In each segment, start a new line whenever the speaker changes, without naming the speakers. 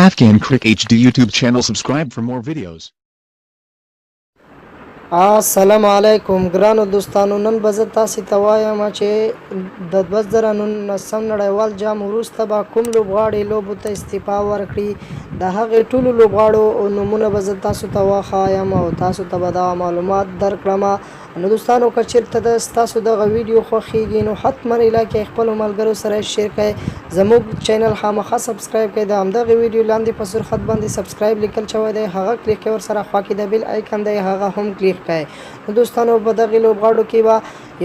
Afghan Crick HD YouTube channel. Subscribe for more videos.
السلام علیکم ګرانو دوستانو. نن به زه تاسې ته وایم چې د 2019 نړیوال جام وروسته به کوم لوبغاړي لوبو ته استعفا ورکړي. د هغې ټولو لوبغاړو نومونه به زه تاسو ته وښایم او تاسو ته به دا معلومات درکړم. نو دوستانو که چېرته ستاسو دغه ویډیو خوښیږي نو حتما علاقې خپلو ملګرو سره شیر کړئ. زموږ چینل خامخا سبسکرایب کړئ. د همدغې ویډیو لاندې په سور خط باندې سبسکرایب لیکل شوی دی، هغه کلیک کړئ. ورسره خوا کې د بیل آیکن دی، هغه هم کلیک کړئ. نو دوستانو په دغې لوبغاړو کې به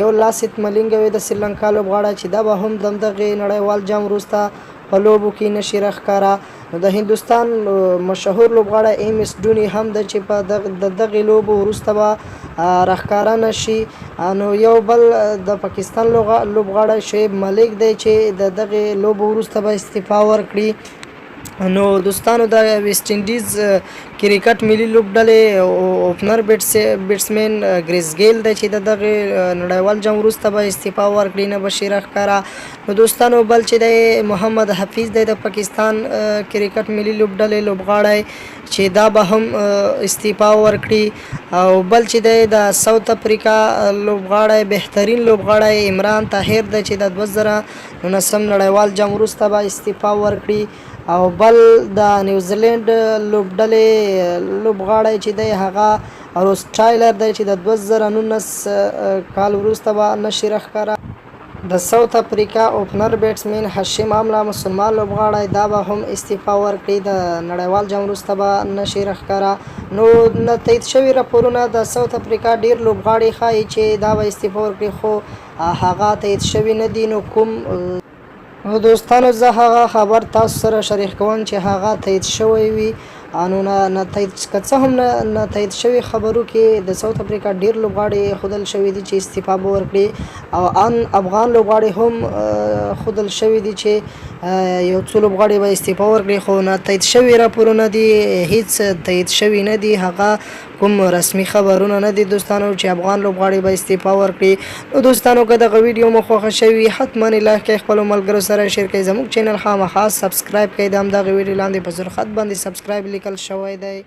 یو لاسیت ملینګ وي د سریلانکا لوبغاړی چې دا به هم د همدغې نړیوال جام وروسته په لوبو کې نشي راښکاره. نو د هندوستان مشهور لوبغاړی ایم ایس ډوني هم د چې په دغې لوبو وروسته به راښکاره نشي. نو یو بل د پاکستان لوبغاړی شعیب ملیک دی چې د دغې لوبو وروسته به استعفا ورکړي. نو دوستانو د ویسټ انډیز کرکټ ملي لوبډلې اوپنر بیټسمین ګریس ګیل دی چې د دغې نړیوال جام وروسته به استعفا ورکړي، نه به شي راښکاره. نو دوستانو بل چې دی محمد حفیظ دی د پاکستان کرکټ ملي لوبډلې لوبغاړی چې دا به هم استعفا ورکړي. او بل چې دی د ساوث افریقا لوبغاړی بهترین لوبغاړی عمران طاهر دی چې د 2019 نړیوال جام وروسته به استعفا ورکړي. او بل د نیوزیلند لوبډلې لوبغاړی چې دی هغه روس ټایلر دی چې د 2019 کال وروسته به نشي راښکاره. د ساوث افریقا اوپنر بیټسمین هاشم املا مسلمان لوبغاړی دا به هم استعفا ورکړي. د نړیوال جام وروسته به نشي راښکاره. نو نه تایید شوي راپورونه د ساوث افریقا ډیر لوبغاړي ښایي چې دا به استعفا ورکړي، خو هغه تایید شوي نه دي. نو کوم نو دوستانو زه هغه خبر تاسو سره شریک کوم چې هغه تایید شوی وي. نو نه تایید که څه هم نه تایید شوي خبرو کې د ساوث افریقا ډیر لوبغاړي ښودل شوي دي چې استعفا به ورکړي، او افغان لوبغاړي هم ښودل شوي دي چې یو څو لوبغاړي به استعفا ورکړي، خو نه تایید شوي راپورونه دي، هیڅ تایید شوي نه دي، هغه کوم رسمي خبرونه نه دي دوستانو چې افغان لوبغاړي به استعفا ورکړي. نو دوستانو که دغه ویډیو مو خوښه شوي حتما لایک کړئ، خپلو ملګرو سره شیر کړئ. زموږ چینل خامخا سبسکرایب کړئ. د همدغې ویډیو لاندې په زر خط باندې سبسکرایب لیکل شوی دی.